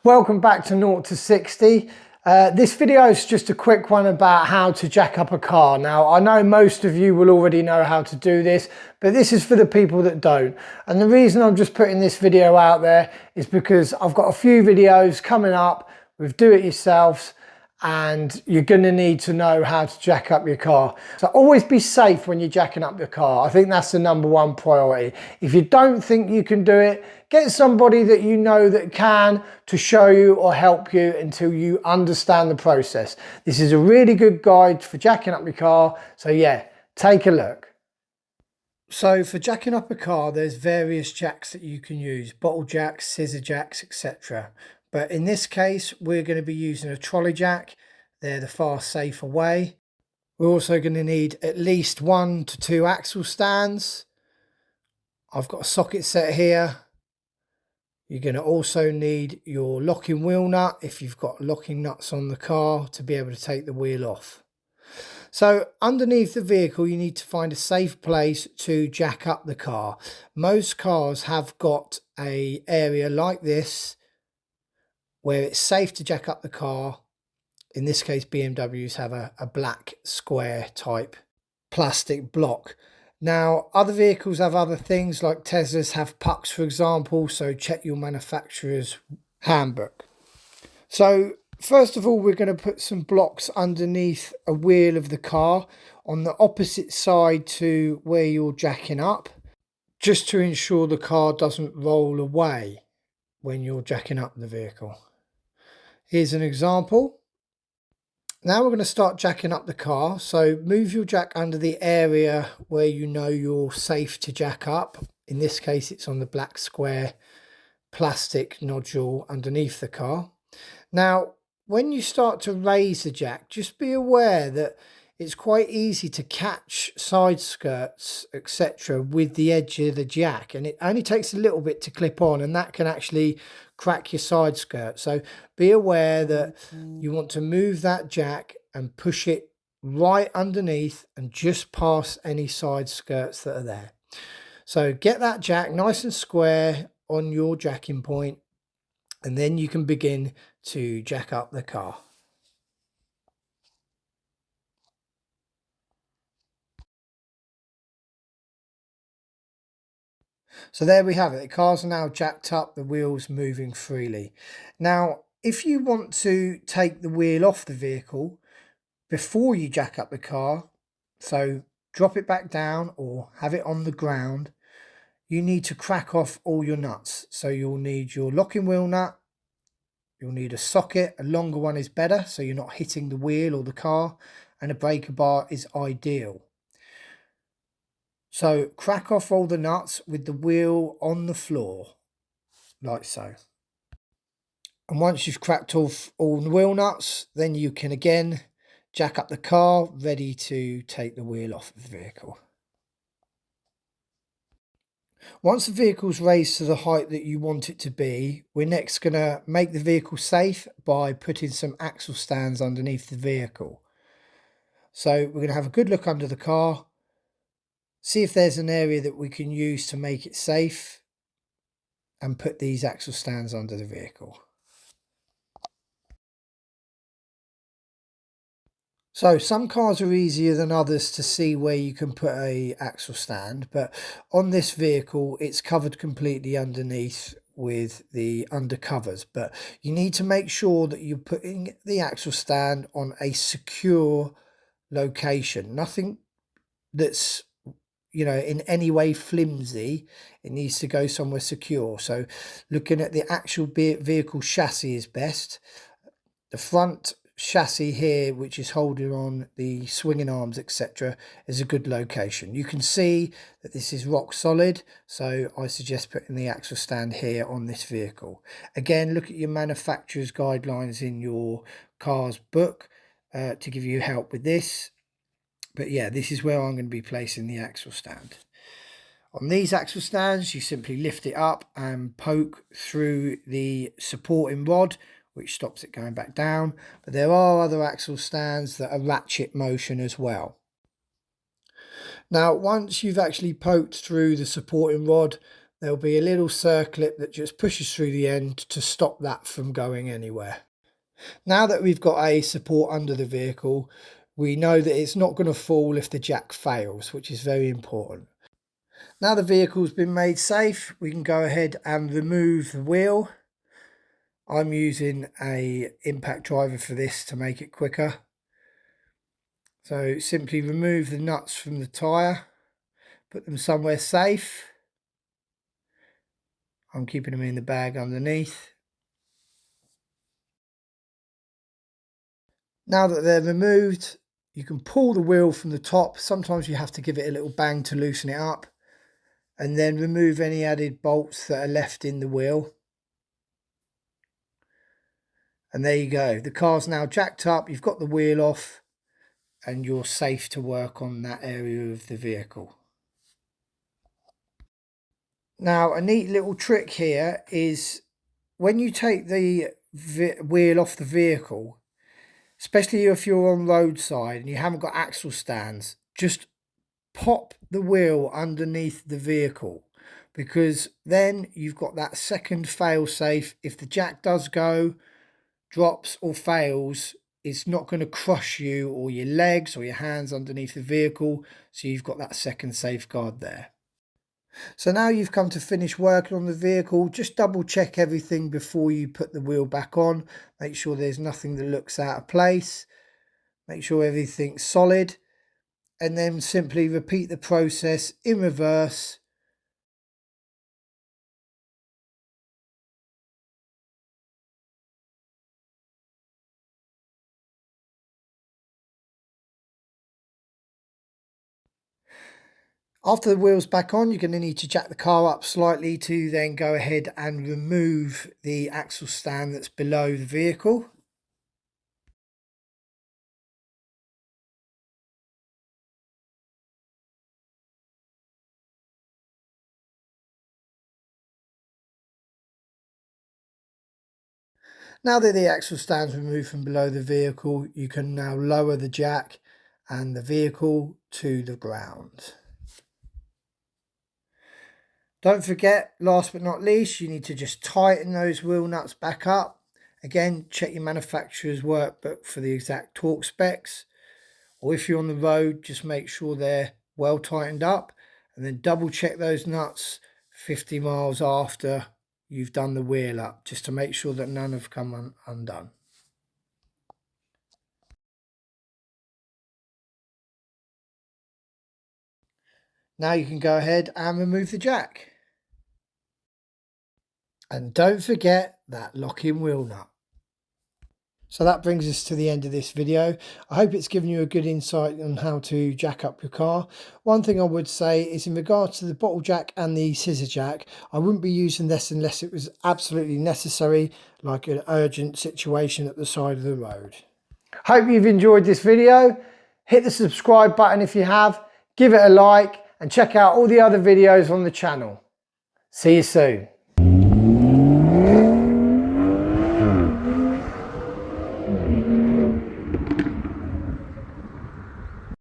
Welcome back to 0 to 60. This video is just a quick one about how to jack up a car. Now, I know most of you will already know how to do this, but this is for the people that don't. And the reason I'm just putting this video out there is because I've got a few videos coming up with do-it-yourselves, and you're going to need to know how to jack up your car. So always be safe when you're jacking up your car. I think that's the #1 priority. If you don't think you can do it, get somebody that you know that can to show you or help you until you understand the process. This is a really good guide for jacking up your car. So yeah, take a look. So for jacking up a car, there's various jacks that you can use, bottle jacks, scissor jacks, etc. But in this case, we're going to be using a trolley jack. They're the far safer way. We're also going to need at least 1 to 2 axle stands. I've got a socket set here. You're going to also need your locking wheel nut if you've got locking nuts on the car to be able to take the wheel off. So underneath the vehicle, you need to find a safe place to jack up the car. Most cars have got an area like this where it's safe to jack up the car. In this case, BMWs have a black square type plastic block. Now, other vehicles have other things, like Teslas have pucks, for example, so check your manufacturer's handbook. So first of all, we're going to put some blocks underneath a wheel of the car on the opposite side to where you're jacking up, just to ensure the car doesn't roll away when you're jacking up the vehicle. Here's an example. Now we're going to start jacking up the car. So move your jack under the area where you know you're safe to jack up. In this case, it's on the black square plastic nodule underneath the car. Now, when you start to raise the jack, just be aware that it's quite easy to catch side skirts, etc. with the edge of the jack, and it only takes a little bit to clip on, and that can actually crack your side skirt. So be aware that you want to move that jack and push it right underneath and just past any side skirts that are there. So get that jack nice and square on your jacking point, and then you can begin to jack up the car. So there we have it. The cars are now jacked up, the wheels moving freely. Now, if you want to take the wheel off the vehicle before you jack up the car, so drop it back down or have it on the ground, you need to crack off all your nuts. So you'll need your locking wheel nut, you'll need a socket, a longer one is better so you're not hitting the wheel or the car, and a breaker bar is ideal. So crack off all the nuts with the wheel on the floor, like so. And once you've cracked off all the wheel nuts, then you can again jack up the car, ready to take the wheel off of the vehicle. Once the vehicle's raised to the height that you want it to be, we're next going to make the vehicle safe by putting some axle stands underneath the vehicle. So we're going to have a good look under the car, see if there's an area that we can use to make it safe, and put these axle stands under the vehicle. So some cars are easier than others to see where you can put a axle stand, but on this vehicle it's covered completely underneath with the undercovers. But you need to make sure that you're putting the axle stand on a secure location. Nothing that's in any way flimsy. It needs to go somewhere secure. So looking at the actual vehicle chassis is best. The front chassis here, which is holding on the swinging arms, etc., is a good location. You can see that this is rock solid, so I suggest putting the axle stand here on this vehicle. Again, look at your manufacturer's guidelines in your car's book to give you help with this. But yeah, this is where I'm going to be placing the axle stand. On these axle stands, you simply lift it up and poke through the supporting rod, which stops it going back down. But there are other axle stands that are ratchet motion as well. Now, once you've actually poked through the supporting rod, there'll be a little circlip that just pushes through the end to stop that from going anywhere. Now that we've got a support under the vehicle, we know that it's not going to fall if the jack fails, which is very important. Now the vehicle's been made safe, we can go ahead and remove the wheel. I'm using a impact driver for this to make it quicker. So simply remove the nuts from the tyre, put them somewhere safe. I'm keeping them in the bag underneath. Now that they're removed, you can pull the wheel from the top. Sometimes you have to give it a little bang to loosen it up, and then remove any added bolts that are left in the wheel. And there you go. The car's now jacked up, you've got the wheel off, and you're safe to work on that area of the vehicle. Now, a neat little trick here is when you take the wheel off the vehicle, especially if you're on roadside and you haven't got axle stands, just pop the wheel underneath the vehicle, because then you've got that second fail safe. If the jack does go, drops or fails, it's not going to crush you or your legs or your hands underneath the vehicle, so you've got that second safeguard there. So now you've come to finish working on the vehicle, just double check everything before you put the wheel back on. Make sure there's nothing that looks out of place. Make sure everything's solid. And then simply repeat the process in reverse. After the wheel's back on, you're going to need to jack the car up slightly to then go ahead and remove the axle stand that's below the vehicle. Now that the axle stand's removed from below the vehicle, you can now lower the jack and the vehicle to the ground. Don't forget, last but not least, you need to just tighten those wheel nuts back up. Again, check your manufacturer's workbook for the exact torque specs. Or if you're on the road, just make sure they're well tightened up, and then double check those nuts 50 miles after you've done the wheel up, just to make sure that none have come undone. Now you can go ahead and remove the jack. And don't forget that lock-in wheel nut. So that brings us to the end of this video. I hope it's given you a good insight on how to jack up your car. One thing I would say is in regards to the bottle jack and the scissor jack, I wouldn't be using this unless it was absolutely necessary, like an urgent situation at the side of the road. Hope you've enjoyed this video. Hit the subscribe button if you have, give it a like, and check out all the other videos on the channel. See you soon.